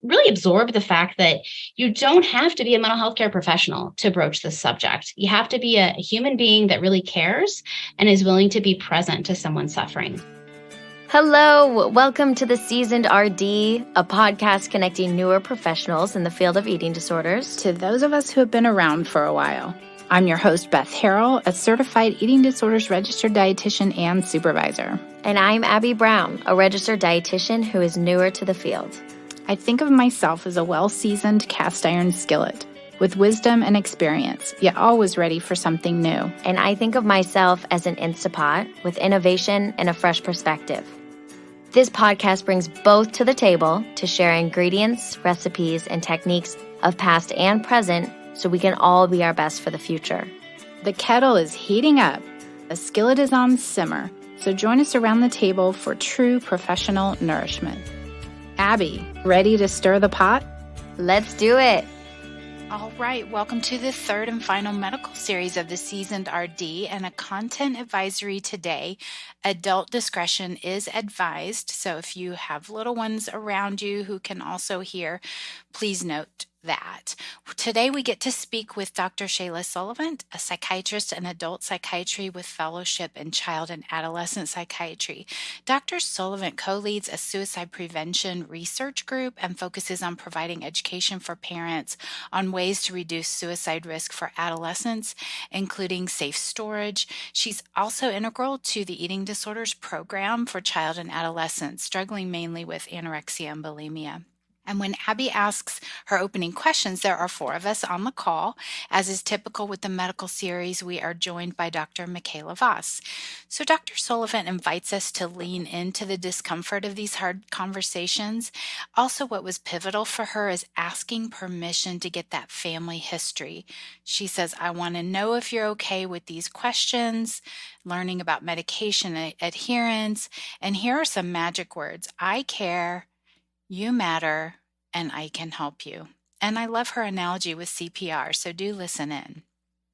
really absorb the fact that you don't have to be a mental health care professional to broach this subject. You have to be a human being that really cares and is willing to be present to someone suffering. Hello, welcome to the Seasoned RD, a podcast connecting newer professionals in the field of eating disorders to those of us who have been around for a while. I'm your host, Beth Harrell, a certified eating disorders registered dietitian and supervisor. And I'm Abby Brown, a registered dietitian who is newer to the field. I think of myself as a well-seasoned cast iron skillet with wisdom and experience, yet always ready for something new. And I think of myself as an Instapot with innovation and a fresh perspective. This podcast brings both to the table to share ingredients, recipes, and techniques of past and present so we can all be our best for the future. The kettle is heating up. The skillet is on simmer. So join us around the table for true professional nourishment. Abby, ready to stir the pot? Let's do it. All right, welcome to the third and final medical series of the Seasoned RD and a content advisory today. Adult discretion is advised, so if you have little ones around you who can also hear, please note that. Today we get to speak with Dr. Shayla Sullivant, a psychiatrist in adult psychiatry with fellowship in child and adolescent psychiatry. Dr. Sullivant co-leads a suicide prevention research group and focuses on providing education for parents on ways to reduce suicide risk for adolescents, including safe storage. She's also integral to the eating disorders program for child and adolescents, struggling mainly with anorexia and bulimia. And when Abby asks her opening questions, there are four of us on the call. As is typical with the medical series, we are joined by Dr. Michaela Voss. So Dr. Sullivant invites us to lean into the discomfort of these hard conversations. Also, what was pivotal for her is asking permission to get that family history. She says, I want to know if you're okay with these questions, learning about medication adherence, and here are some magic words. I care, you matter, and I can help you. And I love her analogy with CPR, so do listen in.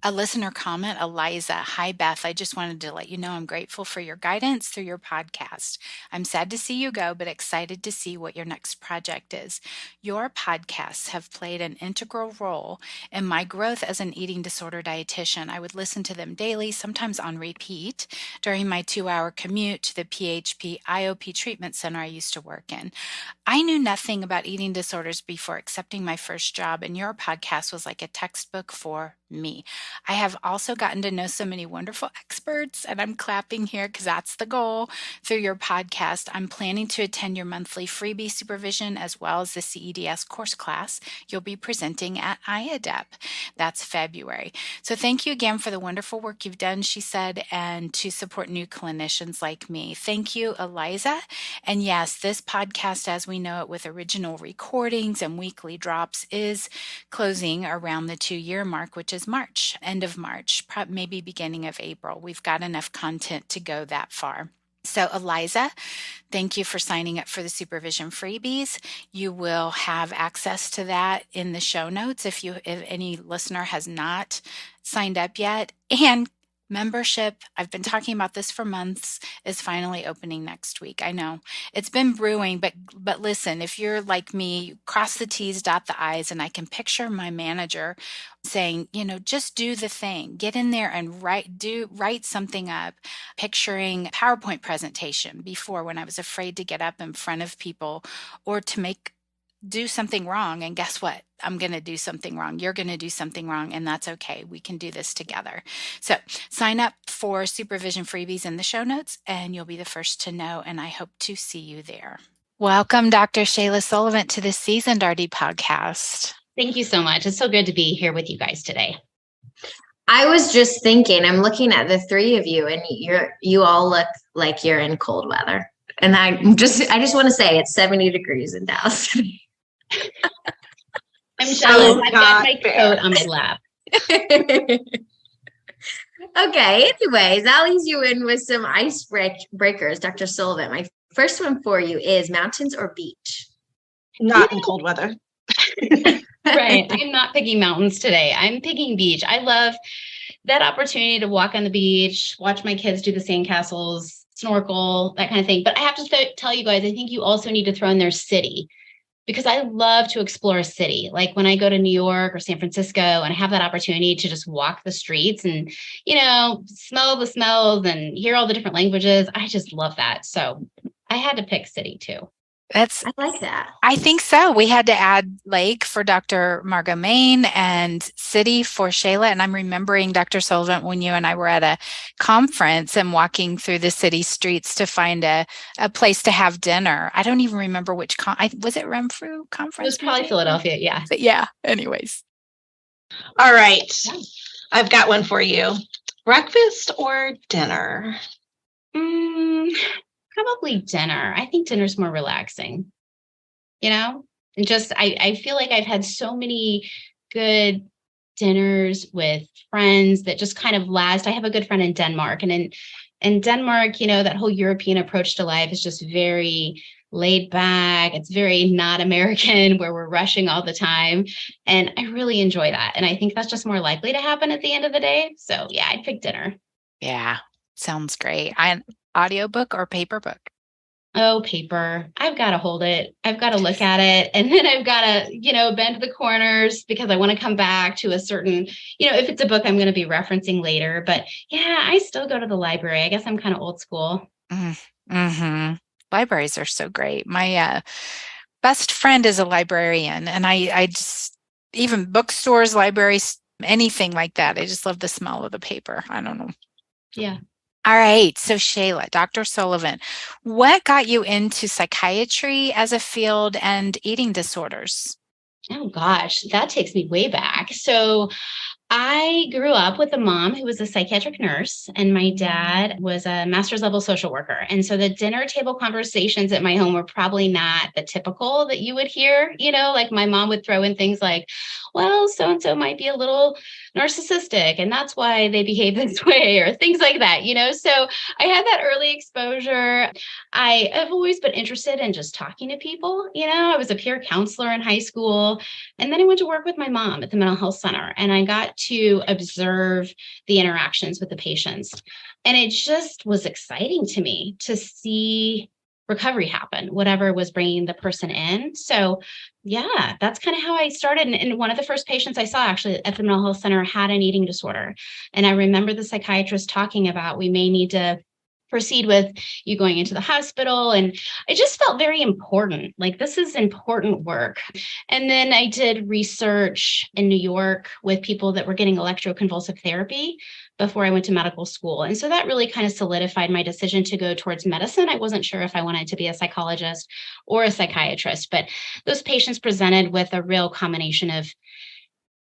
A listener comment, Eliza, hi Beth, I just wanted to let you know I'm grateful for your guidance through your podcast. I'm sad to see you go, but excited to see what your next project is. Your podcasts have played an integral role in my growth as an eating disorder dietitian. I would listen to them daily, sometimes on repeat, during my 2-hour commute to the PHP IOP treatment center I used to work in. I knew nothing about eating disorders before accepting my first job, and your podcast was like a textbook for me. I have also gotten to know so many wonderful experts, and I'm clapping here because that's the goal through your podcast. I'm planning to attend your monthly freebie supervision as well as the CEDRD-S course class you'll be presenting at IADEP. That's February. So thank you again for the wonderful work you've done, she said, and to support new clinicians like me. Thank you, Eliza. And yes, this podcast, as we know it with original recordings and weekly drops, is closing around the 2-year mark, which is March, end of March, maybe beginning of April. We've got enough content to go that far. So Eliza, thank you for signing up for the supervision freebies. You will have access to that in the show notes if any listener has not signed up yet. And membership, I've been talking about this for months, is finally opening next week. I know it's been brewing, but listen, if you're like me, cross the T's, dot the I's, and I can picture my manager saying, just do the thing, get in there and write something up, picturing PowerPoint presentation before when I was afraid to get up in front of people or to do something wrong. And guess what? I'm going to do something wrong. You're going to do something wrong, and that's okay. We can do this together. So sign up for supervision freebies in the show notes, and you'll be the first to know, and I hope to see you there. Welcome, Dr. Shayla Sullivant, to the Seasoned RD podcast. Thank you so much. It's so good to be here with you guys today. I was just thinking, I'm looking at the three of you, and you all look like you're in cold weather. And I just want to say it's 70 degrees in Dallas. I'm jealous. I've got my coat on my lap. Okay. Anyways, I'll ease you in with some ice breakers, Dr. Sullivant. My first one for you is mountains or beach? Not in cold weather. Right. I'm not picking mountains today. I'm picking beach. I love that opportunity to walk on the beach, watch my kids do the sandcastles, snorkel, that kind of thing. But I have to tell you guys, I think you also need to throw in their city. because I love to explore a city. Like when I go to New York or San Francisco and I have that opportunity to just walk the streets and, smell the smells and hear all the different languages. I just love that. So I had to pick city too. I like that. I think so. We had to add Lake for Dr. Margot Main and City for Shayla. And I'm remembering, Dr. Sullivant, when you and I were at a conference and walking through the city streets to find a place to have dinner. I don't even remember which was it Renfrew conference? It was probably Philadelphia. Yeah. But yeah. Anyways. All right. I've got one for you. Breakfast or dinner? Probably dinner. I think dinner's more relaxing, and just, I feel like I've had so many good dinners with friends that just kind of last. I have a good friend in Denmark, and in Denmark, that whole European approach to life is just very laid back. It's very not American where we're rushing all the time. And I really enjoy that. And I think that's just more likely to happen at the end of the day. So yeah, I'd pick dinner. Yeah. Sounds great. Audiobook or paper book? Oh, paper. I've got to hold it. I've got to look at it. And then I've got to, bend the corners because I want to come back to a certain, if it's a book I'm going to be referencing later. But yeah, I still go to the library. I guess I'm kind of old school. Mm-hmm. Libraries are so great. My best friend is a librarian, and I just, even bookstores, libraries, anything like that. I just love the smell of the paper. I don't know. Yeah. All right. So Shayla, Dr. Sullivant, what got you into psychiatry as a field and eating disorders? Oh gosh, that takes me way back. So I grew up with a mom who was a psychiatric nurse, and my dad was a master's level social worker. And so the dinner table conversations at my home were probably not the typical that you would hear, like my mom would throw in things like, well, so-and-so might be a little narcissistic and that's why they behave this way, or things like that, So I had that early exposure. I have always been interested in just talking to people. I was a peer counselor in high school. And then I went to work with my mom at the mental health center, and I got to observe the interactions with the patients. And it just was exciting to me to see recovery happen, whatever was bringing the person in. So yeah, that's kind of how I started. And one of the first patients I saw actually at the mental health center had an eating disorder. And I remember the psychiatrist talking about, we may need to proceed with you going into the hospital. And it just felt very important. Like, this is important work. And then I did research in New York with people that were getting electroconvulsive therapy before I went to medical school. And so that really kind of solidified my decision to go towards medicine. I wasn't sure if I wanted to be a psychologist or a psychiatrist, but those patients presented with a real combination of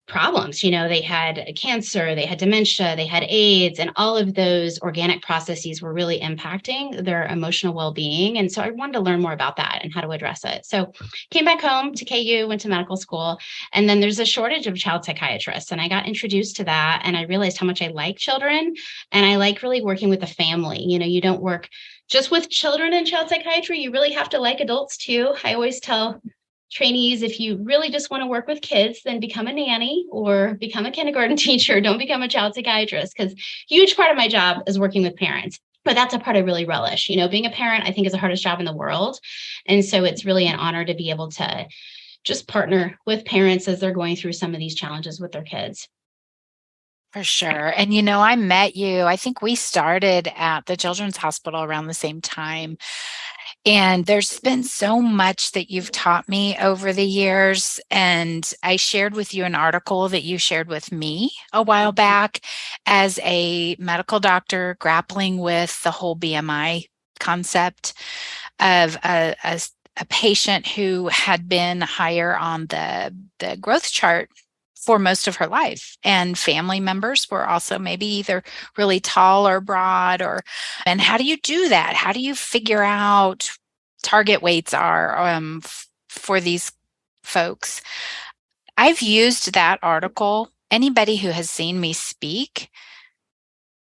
problems. They had cancer, they had dementia, they had AIDS, and all of those organic processes were really impacting their emotional well-being. And so I wanted to learn more about that and how to address it. So came back home to KU, went to medical school, and then there's a shortage of child psychiatrists. And I got introduced to that, and I realized how much I like children, and I like really working with the family. You don't work just with children in child psychiatry. You really have to like adults too. I always tell trainees, if you really just want to work with kids, then become a nanny or become a kindergarten teacher. Don't become a child psychiatrist, because huge part of my job is working with parents. But that's a part I really relish. Being a parent, I think, is the hardest job in the world. And so it's really an honor to be able to just partner with parents as they're going through some of these challenges with their kids. For sure. And, I met you, I think we started at the Children's Hospital around the same time. And there's been so much that you've taught me over the years. And I shared with you an article that you shared with me a while back as a medical doctor grappling with the whole BMI concept of a patient who had been higher on the growth chart for most of her life. And family members were also maybe either really tall or broad, and how do you do that? How do you figure out target weights are for these folks? I've used that article. Anybody who has seen me speak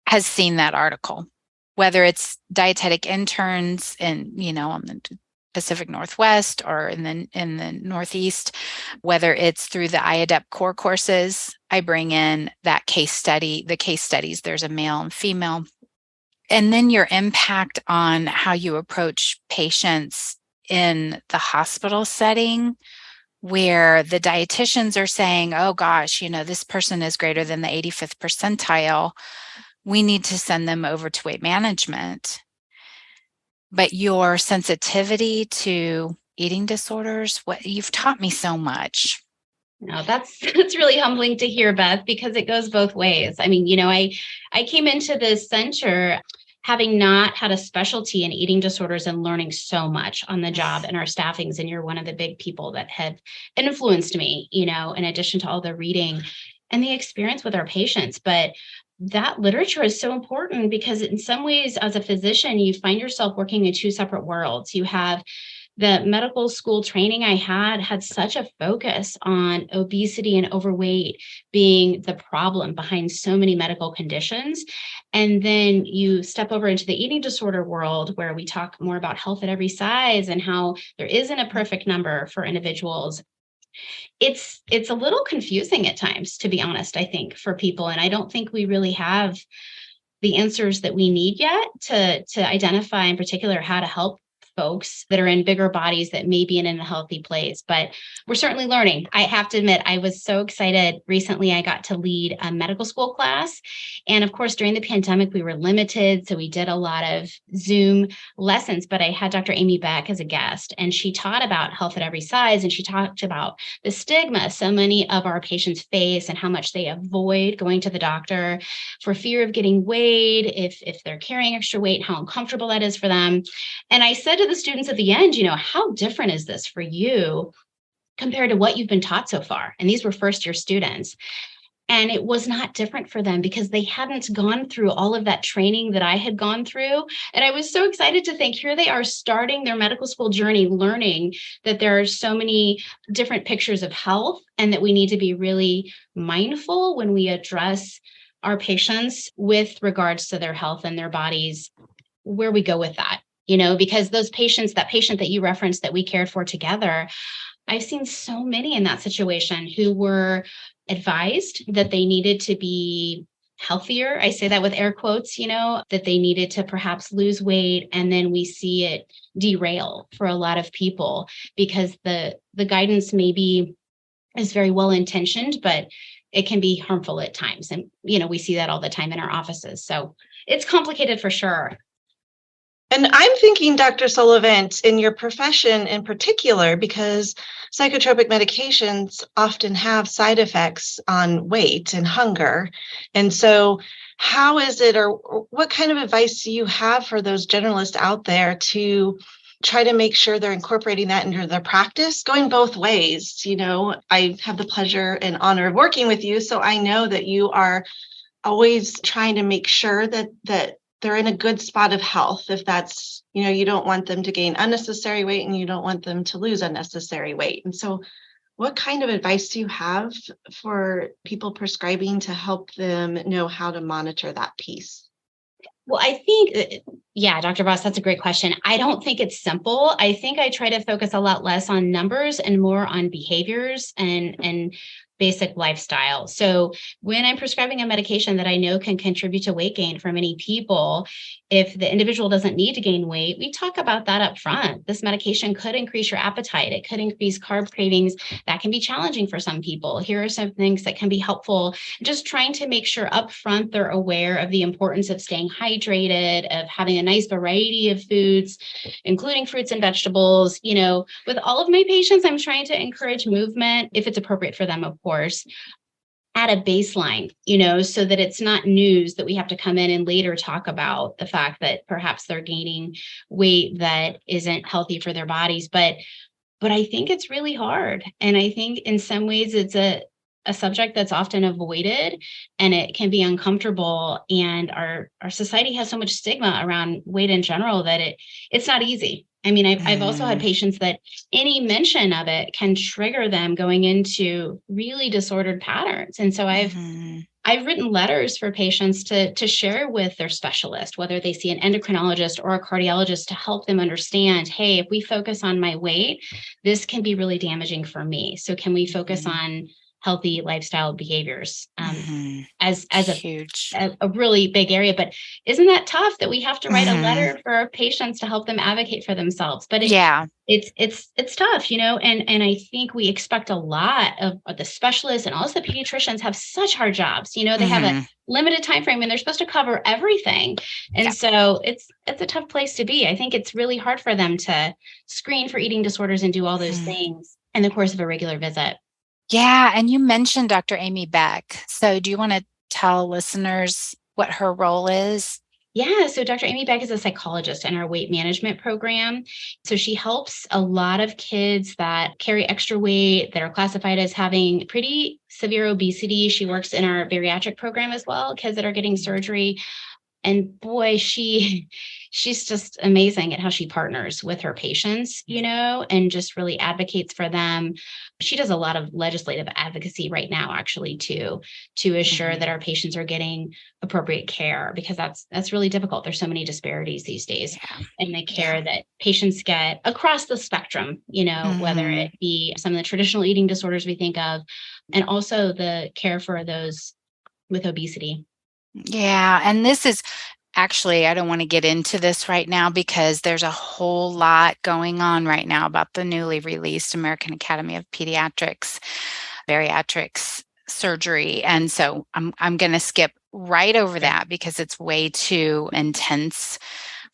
has seen that article, whether it's dietetic interns on the Pacific Northwest or in the Northeast, whether it's through the IADEP core courses. I bring in that case study, the case studies, there's a male and female, and then your impact on how you approach patients in the hospital setting where the dietitians are saying, oh gosh, this person is greater than the 85th percentile. We need to send them over to weight management. But your sensitivity to eating disorders, you've taught me so much. No, that's really humbling to hear, Beth, because it goes both ways. I mean, I came into this center having not had a specialty in eating disorders and learning so much on the job in our staffings. And you're one of the big people that have influenced me, in addition to all the reading and the experience with our patients. But that literature is so important because in some ways, as a physician, you find yourself working in two separate worlds. You have the medical school training I had such a focus on obesity and overweight being the problem behind so many medical conditions. And then you step over into the eating disorder world where we talk more about health at every size and how there isn't a perfect number for individuals. It's a little confusing at times, to be honest, I think, for people. And I don't think we really have the answers that we need yet to identify in particular how to help folks that are in bigger bodies that may be in a healthy place. But we're certainly learning. I have to admit, I was so excited. Recently, I got to lead a medical school class. And of course, during the pandemic, we were limited. So we did a lot of Zoom lessons, but I had Dr. Amy Beck as a guest, and she taught about health at every size. And she talked about the stigma so many of our patients face and how much they avoid going to the doctor for fear of getting weighed, if they're carrying extra weight, how uncomfortable that is for them. And I said to the students at the end, how different is this for you compared to what you've been taught so far? And these were first-year students. And it was not different for them because they hadn't gone through all of that training that I had gone through. And I was so excited to think here they are starting their medical school journey, learning that there are so many different pictures of health and that we need to be really mindful when we address our patients with regards to their health and their bodies, where we go with that. Because that patient that you referenced that we cared for together, I've seen so many in that situation who were advised that they needed to be healthier. I say that with air quotes, that they needed to perhaps lose weight. And then we see it derail for a lot of people because the guidance maybe is very well intentioned, but it can be harmful at times. And, we see that all the time in our offices. So it's complicated for sure. And I'm thinking, Dr. Sullivant, in your profession in particular, because psychotropic medications often have side effects on weight and hunger. And so how is it, or what kind of advice do you have for those generalists out there to try to make sure they're incorporating that into their practice, going both ways? I have the pleasure and honor of working with you, so I know that you are always trying to make sure that they're in a good spot of health. If that's, you don't want them to gain unnecessary weight and you don't want them to lose unnecessary weight. And so what kind of advice do you have for people prescribing to help them know how to monitor that piece? Well, I think, Dr. Voss, that's a great question. I don't think it's simple. I think I try to focus a lot less on numbers and more on behaviors and basic lifestyle. So when I'm prescribing a medication that I know can contribute to weight gain for many people, if the individual doesn't need to gain weight, we talk about that up front. This medication could increase your appetite. It could increase carb cravings. That can be challenging for some people. Here are some things that can be helpful. Just trying to make sure up front they're aware of the importance of staying hydrated, of having a nice variety of foods, including fruits and vegetables. With all of my patients, I'm trying to encourage movement if it's appropriate for them, of course, at a baseline, so that it's not news that we have to come in and later talk about the fact that perhaps they're gaining weight that isn't healthy for their bodies. But I think it's really hard. And I think in some ways it's a subject that's often avoided and it can be uncomfortable. And our society has so much stigma around weight in general that it's not easy. I mean, I've also had patients that any mention of it can trigger them going into really disordered patterns. And so I've written letters for patients to share with their specialist, whether they see an endocrinologist or a cardiologist, to help them understand, hey, if we focus on my weight, this can be really damaging for me. So can we focus on healthy lifestyle behaviors Mhm. as Huge. a really big area. But isn't that tough that we have to write a Mhm. letter for our patients to help them advocate for themselves? But Yeah. it's tough, and I think we expect a lot of the specialists, and also the pediatricians have such hard jobs. They have a Mhm. limited time frame and they're supposed to cover everything. And Yeah. so it's a tough place to be. I think it's really hard for them to screen for eating disorders and do all those Mhm. things in the course of a regular visit. Yeah, and you mentioned Dr. Amy Beck. So do you wanna tell listeners what her role is? Yeah, so Dr. Amy Beck is a psychologist in our weight management program. So she helps a lot of kids that carry extra weight, that are classified as having pretty severe obesity. She works in our bariatric program as well, kids that are getting surgery. And boy, she's just amazing at how she partners with her patients, and just really advocates for them. She does a lot of legislative advocacy right now, actually, too, to assure Mhm. that our patients are getting appropriate care, because that's really difficult. There's so many disparities these days Yeah. in the Yeah. care that patients get across the spectrum, whether it Mhm. be some of the traditional eating disorders we think of, and also the care for those with obesity. Yeah, and this is actually, I don't wanna get into this right now because there's a whole lot going on right now about the newly released American Academy of Pediatrics bariatrics surgery, and so I'm gonna skip right over Sure. that because it's way too intense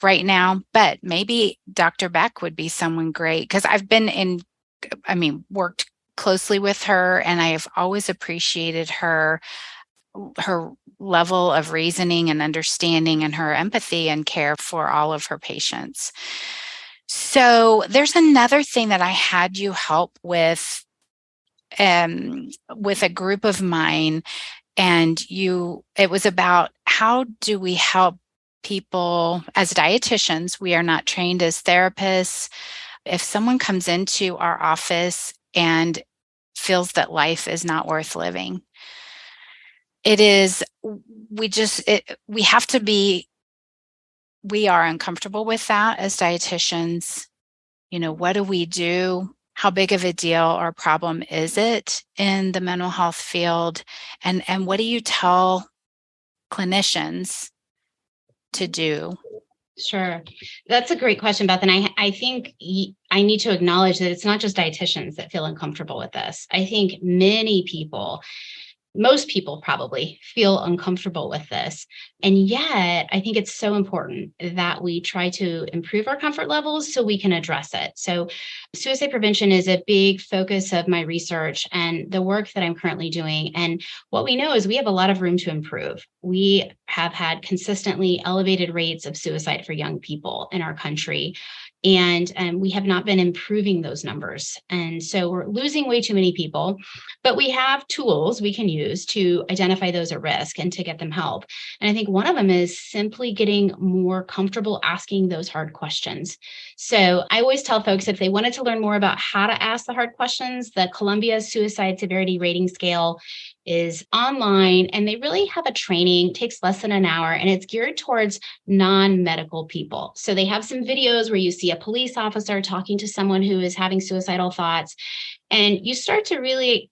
right now, but maybe Dr. Beck would be someone great because worked closely with her, and I have always appreciated her level of reasoning and understanding and her empathy and care for all of her patients. So there's another thing that I had you help with a group of mine, and it was about how do we help people as dietitians. We are not trained as therapists. If someone comes into our office and feels that life is not worth living, it is we have to be we are uncomfortable with that as dietitians. What do we do? How big of a deal or problem is it in the mental health field? And what do you tell clinicians to do? Sure. That's a great question, Beth. And I think I need to acknowledge that it's not just dietitians that feel uncomfortable with this. I think most people probably feel uncomfortable with this. And yet, I think it's so important that we try to improve our comfort levels so we can address it. So, suicide prevention is a big focus of my research and the work that I'm currently doing. And what we know is we have a lot of room to improve. We have had consistently elevated rates of suicide for young people in our country. And we have not been improving those numbers. And so we're losing way too many people, but we have tools we can use to identify those at risk and to get them help. And I think one of them is simply getting more comfortable asking those hard questions. So I always tell folks, if they wanted to learn more about how to ask the hard questions, the Columbia Suicide Severity Rating Scale is online, and they really have a training. It takes less than an hour, and it's geared towards non-medical people. So they have some videos where you see a police officer talking to someone who is having suicidal thoughts, and you start to really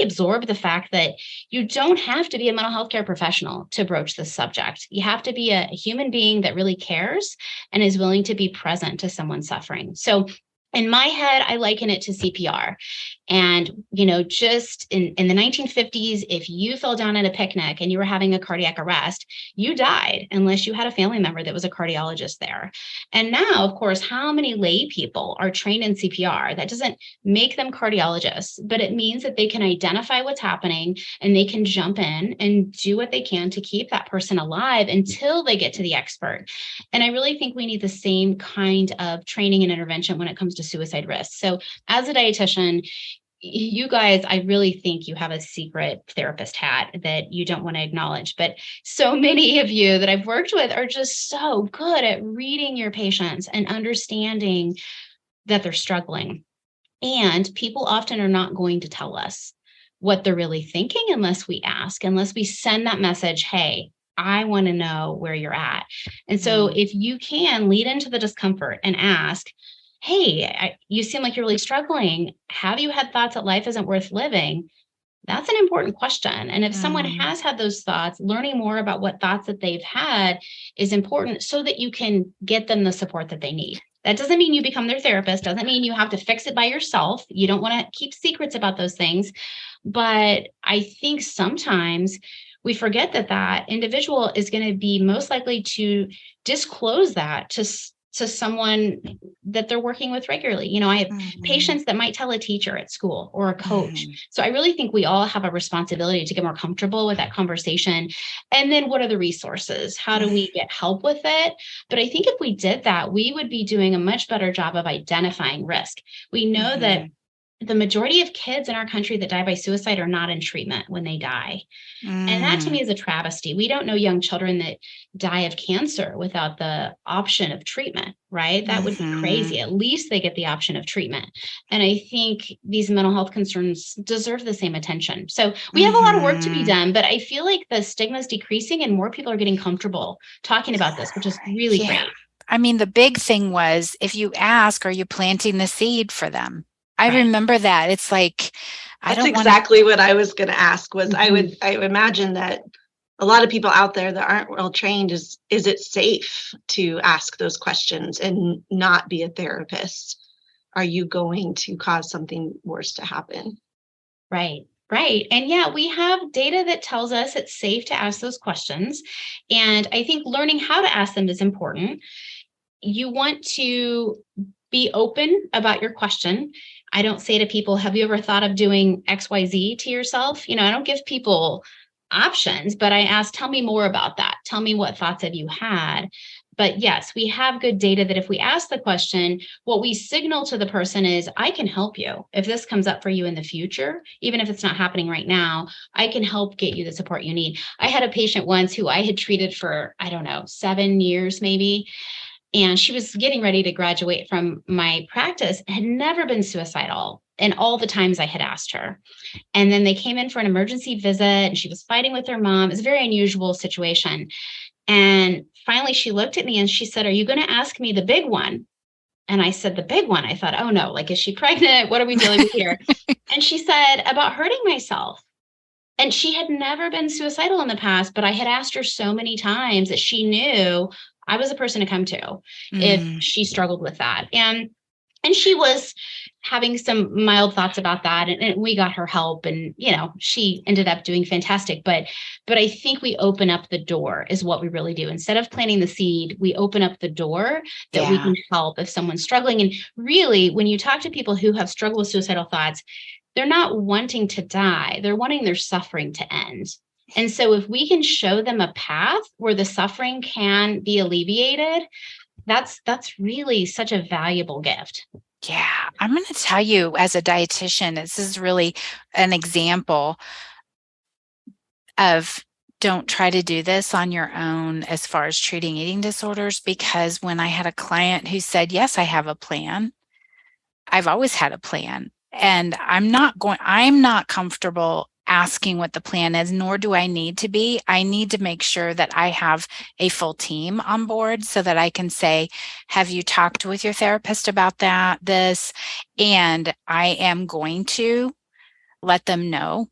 absorb the fact that you don't have to be a mental health care professional to broach this subject. You have to be a human being that really cares and is willing to be present to someone suffering. So in my head, I liken it to CPR. And, just in the 1950s, if you fell down at a picnic and you were having a cardiac arrest, you died unless you had a family member that was a cardiologist there. And now, of course, how many lay people are trained in CPR? That doesn't make them cardiologists, but it means that they can identify what's happening and they can jump in and do what they can to keep that person alive until they get to the expert. And I really think we need the same kind of training and intervention when it comes to suicide risk. So as a dietitian, you guys, I really think you have a secret therapist hat that you don't want to acknowledge. But so many of you that I've worked with are just so good at reading your patients and understanding that they're struggling. And people often are not going to tell us what they're really thinking unless we ask, unless we send that message, hey, I want to know where you're at. And so if you can lead into the discomfort and ask, hey, you seem like you're really struggling. Have you had thoughts that life isn't worth living? That's an important question. And if someone has had those thoughts, learning more about what thoughts that they've had is important so that you can get them the support that they need. That doesn't mean you become their therapist, doesn't mean you have to fix it by yourself. You don't want to keep secrets about those things. But I think sometimes we forget that that individual is going to be most likely to disclose that to someone that they're working with regularly. I have patients that might tell a teacher at school or a coach. So I really think we all have a responsibility to get more comfortable with that conversation. And then what are the resources? How do we get help with it? But I think if we did that, we would be doing a much better job of identifying risk. We know that the majority of kids in our country that die by suicide are not in treatment when they die. And that to me is a travesty. We don't know young children that die of cancer without the option of treatment, right? That would be crazy. At least they get the option of treatment. And I think these mental health concerns deserve the same attention. So we have a lot of work to be done, but I feel like the stigma is decreasing and more people are getting comfortable talking about this, which is really great. I mean, the big thing was, if you ask, are you planting the seed for them? I remember that. It's like, that's exactly what I was going to ask was I would imagine that a lot of people out there that aren't well trained is it safe to ask those questions and not be a therapist? Are you going to cause something worse to happen? Right. And yeah, we have data that tells us it's safe to ask those questions. And I think learning how to ask them is important. You want to be open about your question. I don't say to people, have you ever thought of doing XYZ to yourself? I don't give people options, but I ask, tell me more about that. Tell me what thoughts have you had? But yes, we have good data that if we ask the question, what we signal to the person is, I can help you. If this comes up for you in the future, even if it's not happening right now, I can help get you the support you need. I had a patient once who I had treated for, 7 years maybe. And she was getting ready to graduate from my practice, had never been suicidal in all the times I had asked her. And then they came in for an emergency visit and she was fighting with her mom. It was a very unusual situation. And finally she looked at me and she said, are you going to ask me the big one? And I said, the big one. I thought, oh no, is she pregnant? What are we dealing with here? And she said, about hurting myself. And she had never been suicidal in the past, but I had asked her so many times that she knew I was a person to come to if she struggled with that. And she was having some mild thoughts about that. And we got her help and, she ended up doing fantastic. But I think we open up the door is what we really do. Instead of planting the seed, we open up the door that we can help if someone's struggling. And really, when you talk to people who have struggled with suicidal thoughts, they're not wanting to die. They're wanting their suffering to end. And so if we can show them a path where the suffering can be alleviated, that's really such a valuable gift. Yeah, I'm going to tell you as a dietitian, this is really an example of don't try to do this on your own as far as treating eating disorders, because when I had a client who said, yes, I have a plan. I've always had a plan. And I'm not comfortable asking what the plan is, nor do I need to be. I need to make sure that I have a full team on board so that I can say, have you talked with your therapist about this? And I am going to let them know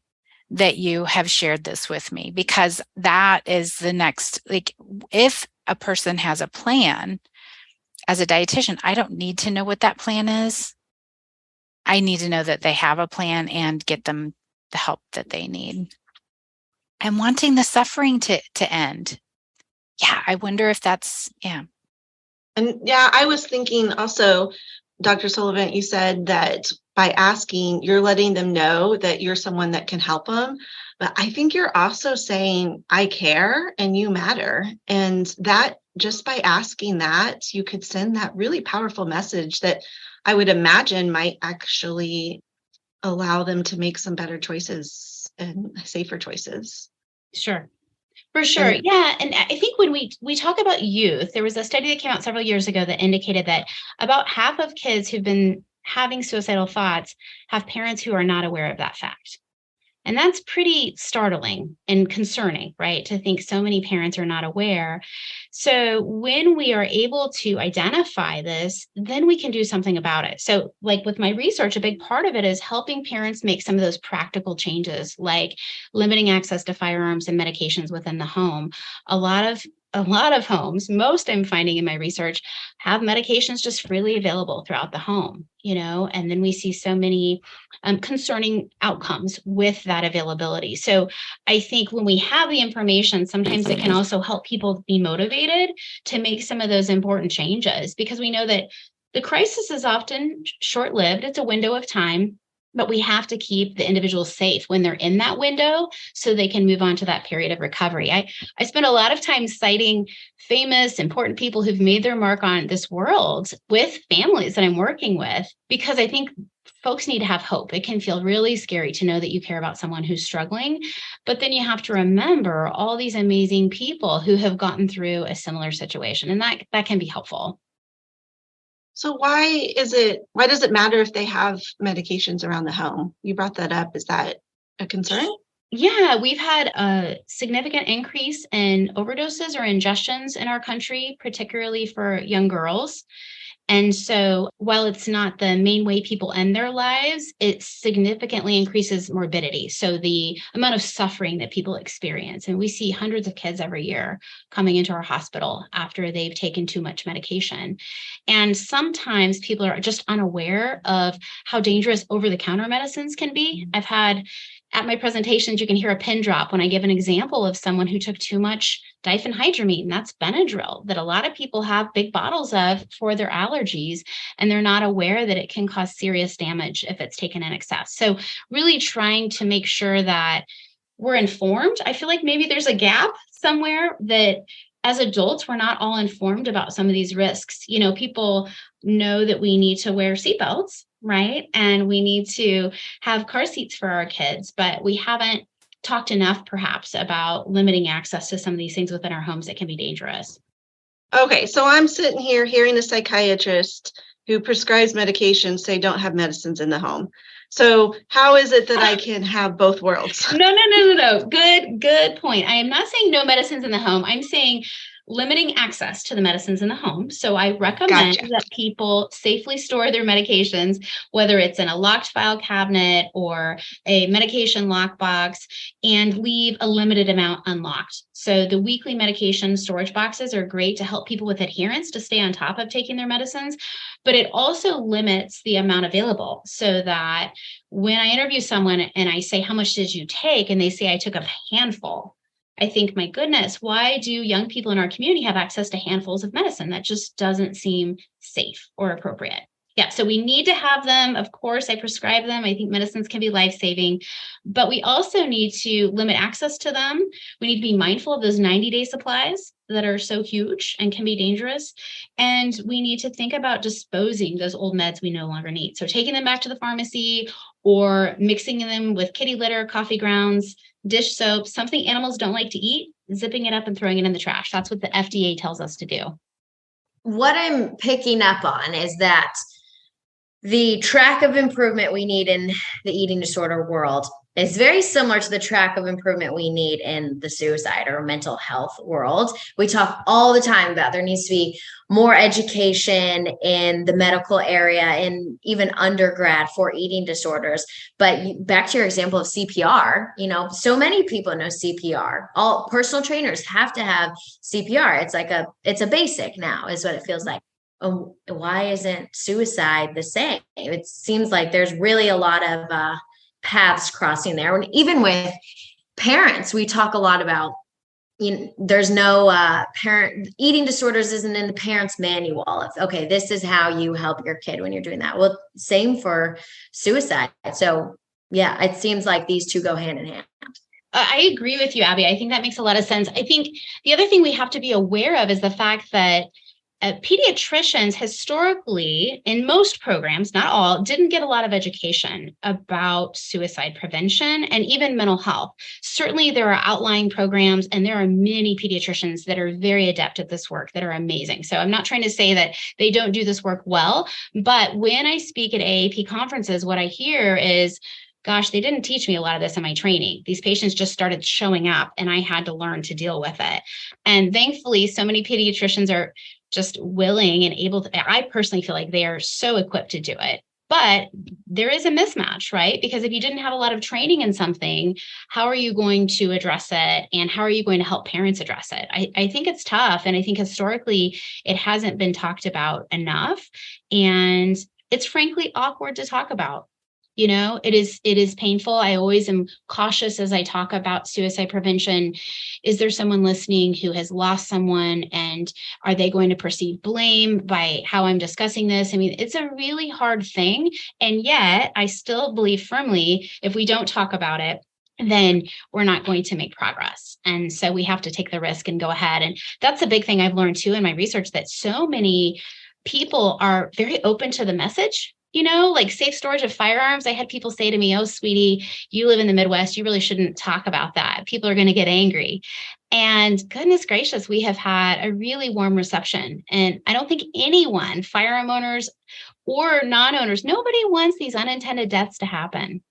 that you have shared this with me, because that is the next, if a person has a plan, as a dietitian, I don't need to know what that plan is. I need to know that they have a plan and get them the help that they need. And wanting the suffering to end. Yeah, I wonder if that's, yeah. And yeah, I was thinking also, Dr. Sullivant, you said that by asking, you're letting them know that you're someone that can help them. But I think you're also saying, I care and you matter. And that just by asking that, you could send that really powerful message that I would imagine might actually allow them to make some better choices and safer choices. Sure. For sure. Yeah. And I think when we talk about youth, there was a study that came out several years ago that indicated that about half of kids who've been having suicidal thoughts have parents who are not aware of that fact. And that's pretty startling and concerning, right? To think so many parents are not aware. So when we are able to identify this, then we can do something about it. So like with my research, a big part of it is helping parents make some of those practical changes, like limiting access to firearms and medications within the home. A lot of homes, most I'm finding in my research, have medications just freely available throughout the home, and then we see so many concerning outcomes with that availability. So I think when we have the information, sometimes it can also help people be motivated to make some of those important changes, because we know that the crisis is often short-lived. It's a window of time. But we have to keep the individual safe when they're in that window so they can move on to that period of recovery. I spend a lot of time citing famous, important people who've made their mark on this world with families that I'm working with, because I think folks need to have hope. It can feel really scary to know that you care about someone who's struggling, but then you have to remember all these amazing people who have gotten through a similar situation, and that can be helpful. So why does it matter if they have medications around the home? You brought that up. Is that a concern? Yeah, we've had a significant increase in overdoses or ingestions in our country, particularly for young girls. And so while it's not the main way people end their lives, it significantly increases morbidity. So the amount of suffering that people experience. And we see hundreds of kids every year coming into our hospital after they've taken too much medication. And sometimes people are just unaware of how dangerous over-the-counter medicines can be. I've had at my presentations, you can hear a pin drop when I give an example of someone who took too much diphenhydramine. That's Benadryl that a lot of people have big bottles of for their allergies, and they're not aware that it can cause serious damage if it's taken in excess. So really trying to make sure that we're informed. I feel like maybe there's a gap somewhere that as adults, we're not all informed about some of these risks. People know that we need to wear seatbelts, right? And we need to have car seats for our kids, but we haven't talked enough perhaps about limiting access to some of these things within our homes that can be dangerous. Okay, so I'm sitting here hearing a psychiatrist who prescribes medications say don't have medicines in the home. So how is it that I can have both worlds? No. Good point. I am not saying no medicines in the home. I'm saying limiting access to the medicines in the home. So I recommend that people safely store their medications, whether it's in a locked file cabinet or a medication lockbox, and leave a limited amount unlocked. So the weekly medication storage boxes are great to help people with adherence to stay on top of taking their medicines, but it also limits the amount available so that when I interview someone and I say, how much did you take? And they say, I took a handful. I think, my goodness, why do young people in our community have access to handfuls of medicine? That just doesn't seem safe or appropriate. Yeah, so we need to have them. Of course, I prescribe them. I think medicines can be life-saving, but we also need to limit access to them. We need to be mindful of those 90-day supplies that are so huge and can be dangerous. And we need to think about disposing those old meds we no longer need. So taking them back to the pharmacy or mixing them with kitty litter, coffee grounds, dish soap, something animals don't like to eat, zipping it up and throwing it in the trash. That's what the FDA tells us to do. What I'm picking up on is that the track of improvement we need in the eating disorder world is very similar to the track of improvement we need in the suicide or mental health world. We talk all the time about there needs to be more education in the medical area and even undergrad for eating disorders. But back to your example of CPR, so many people know CPR. All personal trainers have to have CPR. It's a basic now is what it feels like. Oh, why isn't suicide the same? It seems like there's really a lot of paths crossing there. And even with parents, we talk a lot about, there's no parent eating disorders isn't in the parent's manual of, okay, this is how you help your kid when you're doing that. Well, same for suicide. So yeah, it seems like these two go hand in hand. I agree with you, Abby. I think that makes a lot of sense. I think the other thing we have to be aware of is the fact that pediatricians historically, in most programs, not all, didn't get a lot of education about suicide prevention and even mental health. Certainly, there are outlying programs, and there are many pediatricians that are very adept at this work that are amazing. So I'm not trying to say that they don't do this work well, but when I speak at AAP conferences, what I hear is, gosh, they didn't teach me a lot of this in my training. These patients just started showing up and I had to learn to deal with it. And thankfully, so many pediatricians are just willing and able to, I personally feel like they are so equipped to do it. But there is a mismatch, right? Because if you didn't have a lot of training in something, how are you going to address it? And how are you going to help parents address it? I think it's tough. And I think historically, it hasn't been talked about enough. And it's frankly awkward to talk about. It is painful. I always am cautious as I talk about suicide prevention. Is there someone listening who has lost someone, and are they going to perceive blame by how I'm discussing this? I mean, it's a really hard thing. And yet I still believe firmly if we don't talk about it, then we're not going to make progress. And so we have to take the risk and go ahead. And that's a big thing I've learned too in my research, that so many people are very open to the message. Like safe storage of firearms. I had people say to me, "Oh, sweetie, you live in the Midwest. You really shouldn't talk about that. People are going to get angry." And goodness gracious, we have had a really warm reception. And I don't think anyone, firearm owners or non-owners, nobody wants these unintended deaths to happen.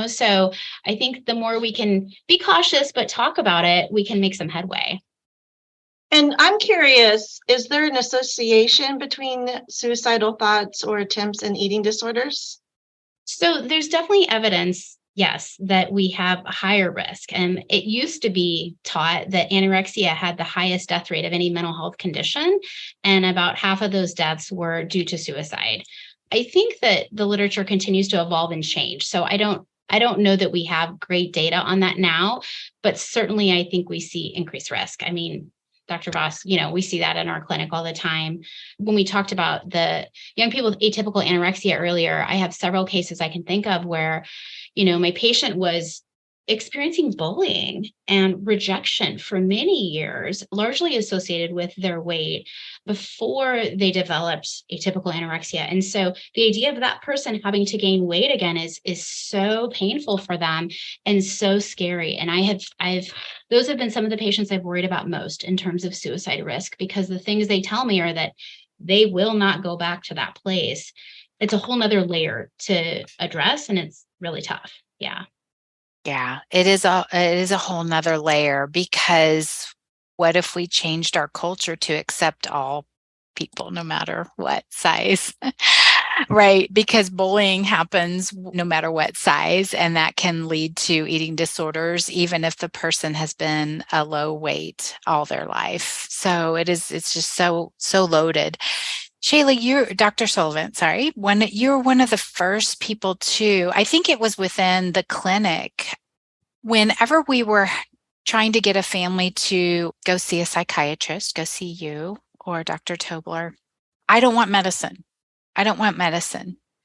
So I think the more we can be cautious, but talk about it, we can make some headway. And I'm curious, is there an association between suicidal thoughts or attempts and eating disorders? So there's definitely evidence, yes, that we have a higher risk. And it used to be taught that anorexia had the highest death rate of any mental health condition. And about half of those deaths were due to suicide. I think that the literature continues to evolve and change. So I don't know that we have great data on that now, but certainly I think we see increased risk. I mean, Dr. Voss, we see that in our clinic all the time. When we talked about the young people with atypical anorexia earlier, I have several cases I can think of where, my patient was experiencing bullying and rejection for many years, largely associated with their weight before they developed atypical anorexia. And so the idea of that person having to gain weight again is so painful for them and so scary. And those have been some of the patients I've worried about most in terms of suicide risk, because the things they tell me are that they will not go back to that place. It's a whole nother layer to address, and it's really tough. Yeah. Yeah, it is a whole nother layer, because what if we changed our culture to accept all people, no matter what size, right? Because bullying happens no matter what size, and that can lead to eating disorders, even if the person has been a low weight all their life. So it's just so loaded. Shayla, Dr. Sullivant, sorry, you're one of the first people I think it was within the clinic, whenever we were trying to get a family to go see a psychiatrist, go see you or Dr. Tobler. I don't want medicine.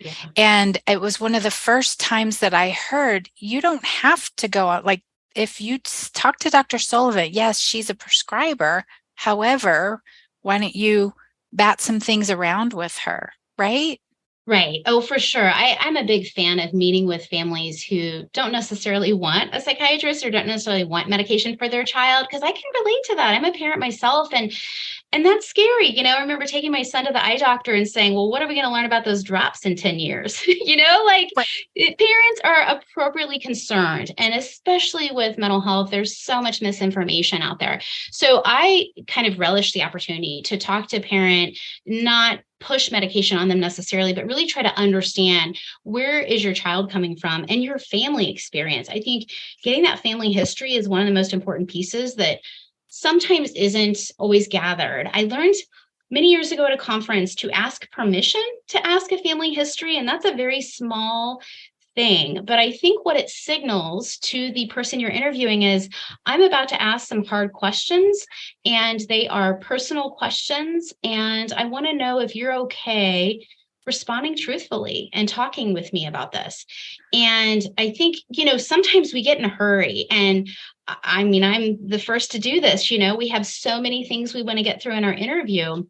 Yeah. And it was one of the first times that I heard, you don't have to go out. Like, if you talk to Dr. Sullivant, yes, she's a prescriber. However, why don't you bat some things around with her, right? Right. Oh, for sure. I'm a big fan of meeting with families who don't necessarily want a psychiatrist or don't necessarily want medication for their child, because I can relate to that. I'm a parent myself, and that's scary. I remember taking my son to the eye doctor and saying, well, what are we going to learn about those drops in 10 years? Parents are appropriately concerned, and especially with mental health, there's so much misinformation out there. So I kind of relish the opportunity to talk to a parent, not push medication on them necessarily, but really try to understand, where is your child coming from and your family experience. I think getting that family history is one of the most important pieces that sometimes isn't always gathered. I learned many years ago at a conference to ask permission to ask a family history, and that's a very small thing. But I think what it signals to the person you're interviewing is, I'm about to ask some hard questions, and they are personal questions. And I want to know if you're okay responding truthfully and talking with me about this. And I think, sometimes we get in a hurry, and I mean, I'm the first to do this. We have so many things we want to get through in our interview.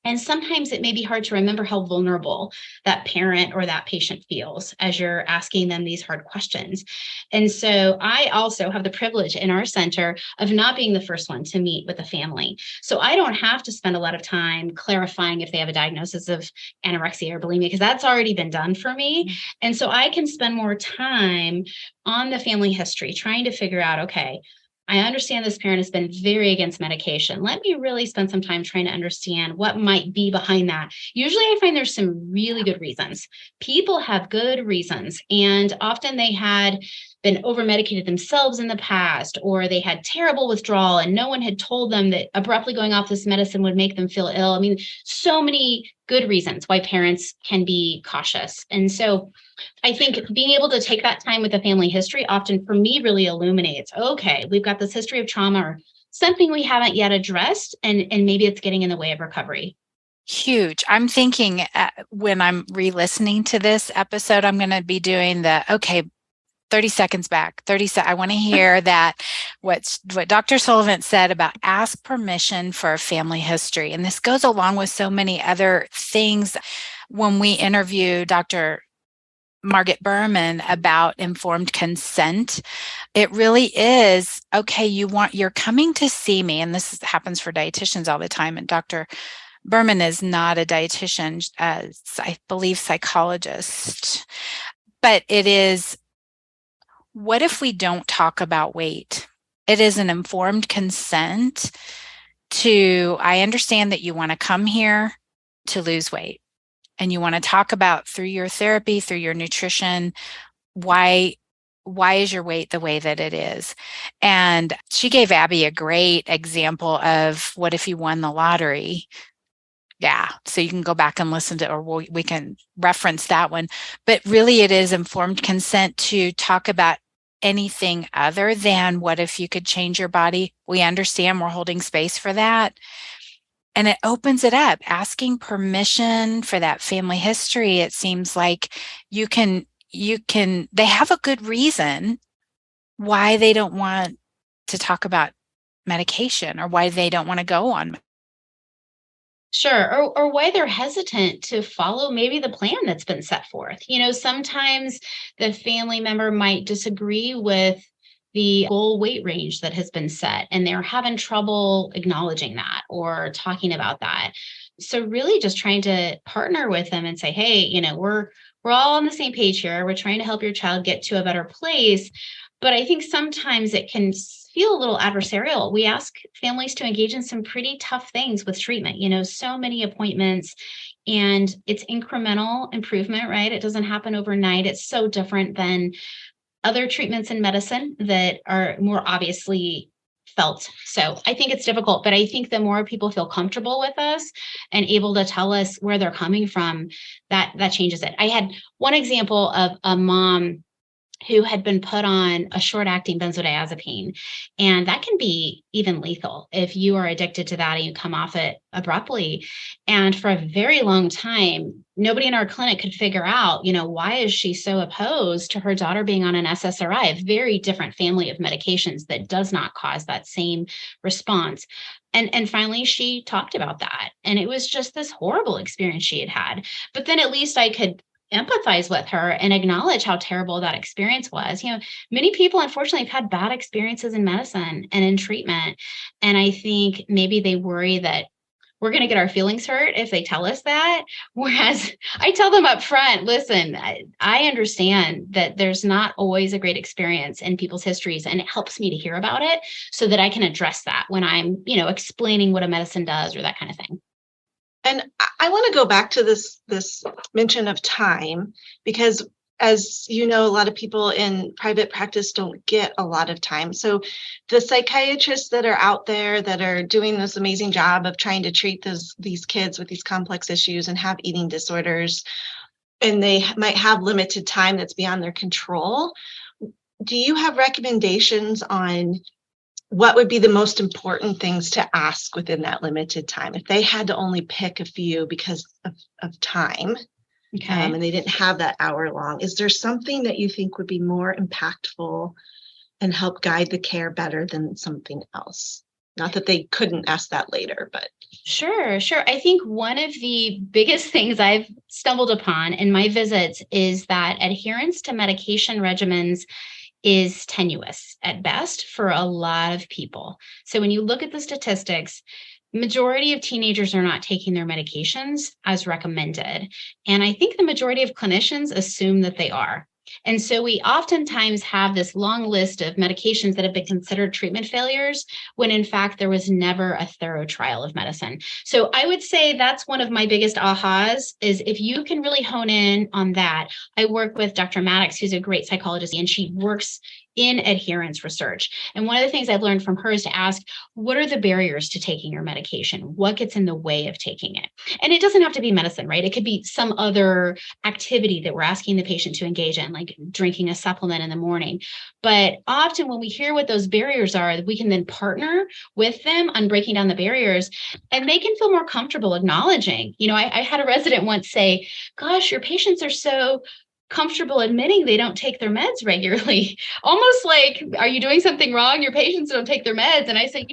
And sometimes it may be hard to remember how vulnerable that parent or that patient feels as you're asking them these hard questions. And so I also have the privilege in our center of not being the first one to meet with a family. So I don't have to spend a lot of time clarifying if they have a diagnosis of anorexia or bulimia, because that's already been done for me. And so I can spend more time on the family history, trying to figure out, okay, I understand this parent has been very against medication. Let me really spend some time trying to understand what might be behind that. Usually I find there's some really good reasons. People have good reasons, and often they had been over medicated themselves in the past, or they had terrible withdrawal and no one had told them that abruptly going off this medicine would make them feel ill. I mean, so many good reasons why parents can be cautious. And so I think being able to take that time with the family history often for me really illuminates, okay, we've got this history of trauma or something we haven't yet addressed, and maybe it's getting in the way of recovery. Huge. I'm thinking when I'm re-listening to this episode, I'm going to be doing 30 seconds back, I want to hear that what Dr. Sullivant said about ask permission for a family history. And this goes along with so many other things. When we interview Dr. Margaret Berman about informed consent, it really is, okay, you're coming to see me, and this happens for dietitians all the time. And Dr. Berman is not a dietitian, I believe psychologist, but it is, what if we don't talk about weight? It is an informed consent to, I understand that you want to come here to lose weight and you want to talk about through your therapy, through your nutrition, why is your weight the way that it is? And she gave Abby a great example of what if you won the lottery? Yeah, so you can go back and listen to, or we can reference that one. But really it is informed consent to talk about anything other than what if you could change your body. We understand we're holding space for that. And it opens it up, asking permission for that family history. It seems like they have a good reason why they don't want to talk about medication or why they don't want to go on. Sure. Or why they're hesitant to follow maybe the plan that's been set forth. Sometimes the family member might disagree with the goal weight range that has been set, and they're having trouble acknowledging that or talking about that. So really just trying to partner with them and say, hey, we're all on the same page here. We're trying to help your child get to a better place. But I think sometimes it can feel a little adversarial. We ask families to engage in some pretty tough things with treatment, so many appointments, and it's incremental improvement, right? It doesn't happen overnight. It's so different than other treatments in medicine that are more obviously felt. So I think it's difficult, but I think the more people feel comfortable with us and able to tell us where they're coming from, that changes it. I had one example of a mom who had been put on a short-acting benzodiazepine. And that can be even lethal if you are addicted to that and you come off it abruptly. And for a very long time, nobody in our clinic could figure out, why is she so opposed to her daughter being on an SSRI, a very different family of medications that does not cause that same response. And finally, she talked about that. And it was just this horrible experience she had had. But then at least I could empathize with her and acknowledge how terrible that experience was. Many people unfortunately have had bad experiences in medicine and in treatment. And I think maybe they worry that we're going to get our feelings hurt if they tell us that. Whereas I tell them up front, listen, I understand that there's not always a great experience in people's histories, and it helps me to hear about it so that I can address that when I'm, explaining what a medicine does or that kind of thing. And I want to go back to this mention of time, because as you know, a lot of people in private practice don't get a lot of time. So the psychiatrists that are out there that are doing this amazing job of trying to treat these kids with these complex issues and have eating disorders, and they might have limited time that's beyond their control, do you have recommendations on what would be the most important things to ask within that limited time? If they had to only pick a few because of time, okay, and they didn't have that hour long, is there something that you think would be more impactful and help guide the care better than something else? Not that they couldn't ask that later, but. Sure. I think one of the biggest things I've stumbled upon in my visits is that adherence to medication regimens is tenuous at best for a lot of people. So when you look at the statistics, majority of teenagers are not taking their medications as recommended. And I think the majority of clinicians assume that they are. And so we oftentimes have this long list of medications that have been considered treatment failures when in fact there was never a thorough trial of medicine. So I would say that's one of my biggest ahas is if you can really hone in on that. I work with Dr. Maddox, who's a great psychologist, and she works in adherence research. And one of the things I've learned from her is to ask, what are the barriers to taking your medication? What gets in the way of taking it? And it doesn't have to be medicine, right? It could be some other activity that we're asking the patient to engage in, like drinking a supplement in the morning. But often when we hear what those barriers are, we can then partner with them on breaking down the barriers, and they can feel more comfortable acknowledging. I had a resident once say, gosh, your patients are so comfortable admitting they don't take their meds regularly, almost like, are you doing something wrong? Your patients don't take their meds. And I said,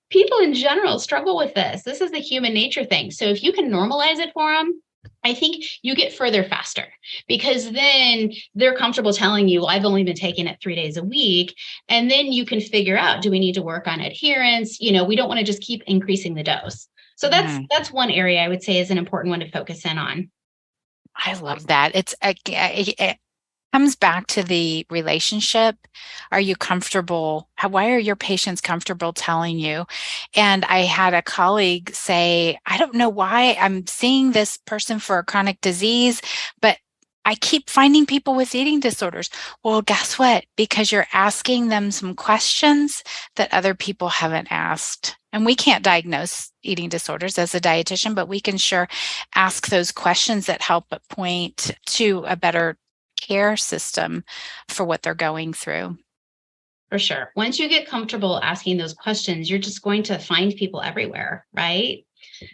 people in general struggle with this. This is the human nature thing. So if you can normalize it for them, I think you get further faster because then they're comfortable telling you, well, I've only been taking it 3 days a week. And then you can figure out, do we need to work on adherence? We don't want to just keep increasing the dose. So that's one area I would say is an important one to focus in on. I love that. It comes back to the relationship. Are you comfortable? Why are your patients comfortable telling you? And I had a colleague say, I don't know why I'm seeing this person for a chronic disease, but I keep finding people with eating disorders. Well, guess what? Because you're asking them some questions that other people haven't asked. And we can't diagnose eating disorders as a dietitian, but we can sure ask those questions that help point to a better care system for what they're going through. For sure. Once you get comfortable asking those questions, you're just going to find people everywhere, right?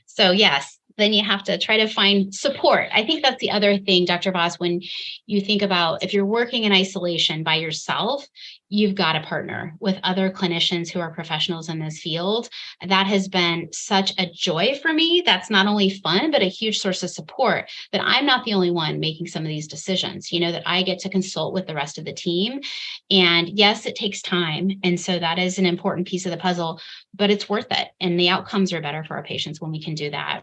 So yes, then you have to try to find support. I think that's the other thing, Dr. Voss, when you think about if you're working in isolation by yourself, you've got to partner with other clinicians who are professionals in this field. That has been such a joy for me. That's not only fun, but a huge source of support that I'm not the only one making some of these decisions, that I get to consult with the rest of the team. And yes, it takes time. And so that is an important piece of the puzzle, but it's worth it. And the outcomes are better for our patients when we can do that.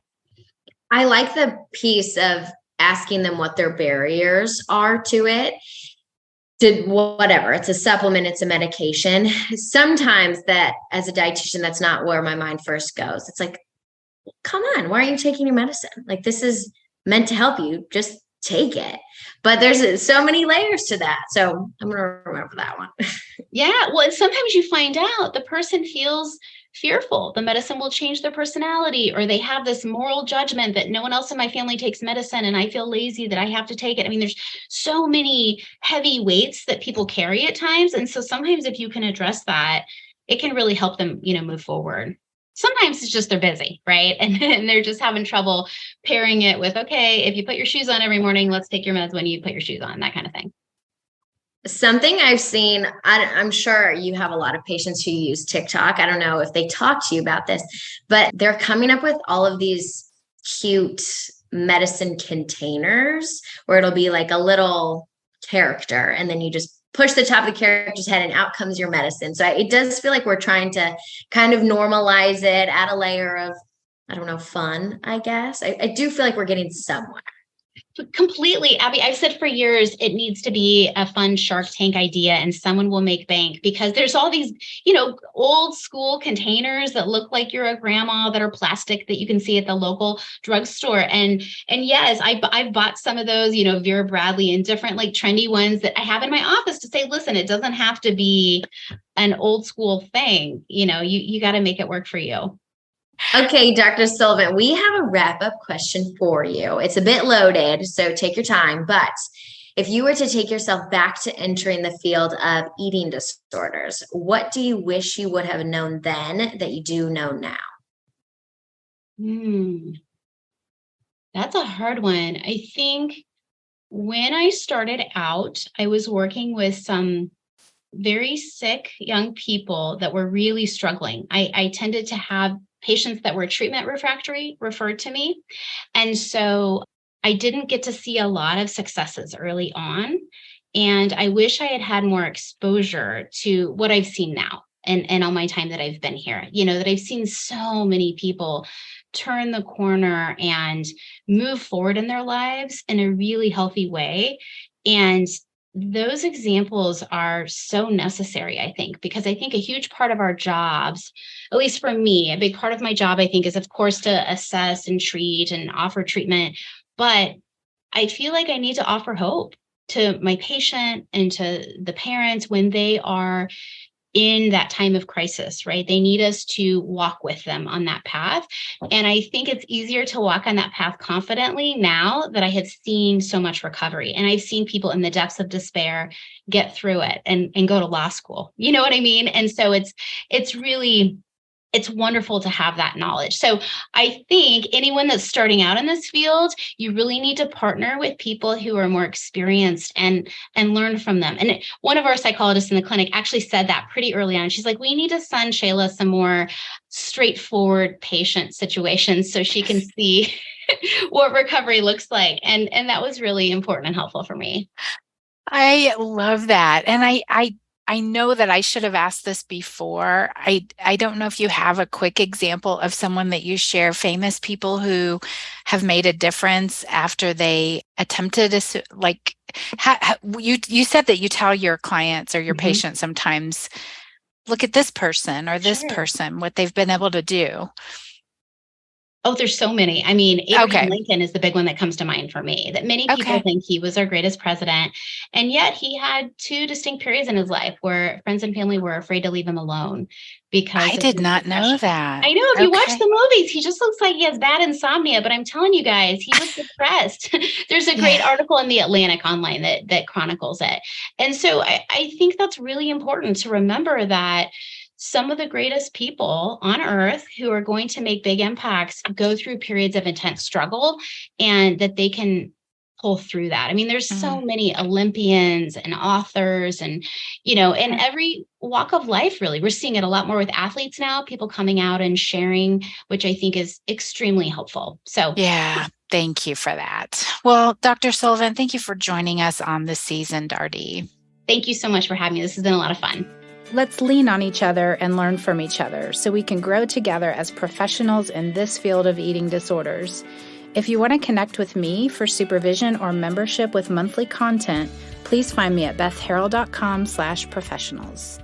I like the piece of asking them what their barriers are to it. To whatever, it's a supplement, it's a medication. Sometimes that as a dietitian, that's not where my mind first goes. It's like, come on, why are you taking your medicine? Like, this is meant to help you, just take it. But there's so many layers to that. So I'm going to remember that one. Yeah. Well, sometimes you find out the person feels fearful. The medicine will change their personality, or they have this moral judgment that no one else in my family takes medicine and I feel lazy that I have to take it. I mean, there's so many heavy weights that people carry at times. And so sometimes if you can address that, it can really help them, move forward. Sometimes it's just they're busy, right? And they're just having trouble pairing it with, okay, if you put your shoes on every morning, let's take your meds when you put your shoes on, that kind of thing. Something I've seen, I'm sure you have a lot of patients who use TikTok. I don't know if they talk to you about this, but they're coming up with all of these cute medicine containers where it'll be like a little character, and then you just push the top of the character's head and out comes your medicine. So it does feel like we're trying to kind of normalize it, add a layer of, I don't know, fun, I guess. I do feel like we're getting somewhere. Completely, Abby. I've said for years, it needs to be a fun Shark Tank idea and someone will make bank, because there's all these, old school containers that look like you're a grandma that are plastic that you can see at the local drugstore. And yes, I've bought some of those, Vera Bradley and different like trendy ones that I have in my office to say, listen, it doesn't have to be an old school thing. You got to make it work for you. Okay, Dr. Sullivant, we have a wrap-up question for you. It's a bit loaded, so take your time. But if you were to take yourself back to entering the field of eating disorders, what do you wish you would have known then that you do know now? That's a hard one. I think when I started out, I was working with some very sick young people that were really struggling. I tended to have patients that were treatment refractory referred to me. And so I didn't get to see a lot of successes early on. And I wish I had had more exposure to what I've seen now and all my time that I've been here, that I've seen so many people turn the corner and move forward in their lives in a really healthy way. And those examples are so necessary, I think, because I think a huge part of our jobs, at least for me, a big part of my job, I think, is, of course, to assess and treat and offer treatment. But I feel like I need to offer hope to my patient and to the parents when they are in that time of crisis, right? They need us to walk with them on that path. And I think it's easier to walk on that path confidently now that I have seen so much recovery. And I've seen people in the depths of despair get through it and go to law school. You know what I mean? And so it's wonderful to have that knowledge. So I think anyone that's starting out in this field, you really need to partner with people who are more experienced and learn from them. And one of our psychologists in the clinic actually said that pretty early on. She's like, we need to send Shayla some more straightforward patient situations so she can see what recovery looks like. And that was really important and helpful for me. I love that. And I know that I should have asked this before. I don't know if you have a quick example of someone that you share, famous people who have made a difference after they attempted you said that you tell your clients or your patients sometimes, look at this person or this person, what they've been able to do. Oh, there's so many. I mean, Abraham Lincoln is the big one that comes to mind for me, that many people think he was our greatest president. And yet he had two distinct periods in his life where friends and family were afraid to leave him alone because I did not know that. I know. If you watch the movies, he just looks like he has bad insomnia, but I'm telling you guys, he was depressed. There's a great article in the Atlantic online that chronicles it. And so I think that's really important to remember that some of the greatest people on earth who are going to make big impacts go through periods of intense struggle, and that they can pull through that. I mean, there's so many Olympians and authors and, in every walk of life, really. We're seeing it a lot more with athletes now, people coming out and sharing, which I think is extremely helpful. So yeah, thank you for that. Well, Dr. Sullivant, thank you for joining us on the Seasoned RD. Thank you so much for having me. This has been a lot of fun. Let's lean on each other and learn from each other so we can grow together as professionals in this field of eating disorders. If you want to connect with me for supervision or membership with monthly content, please find me at bethharrell.com/professionals.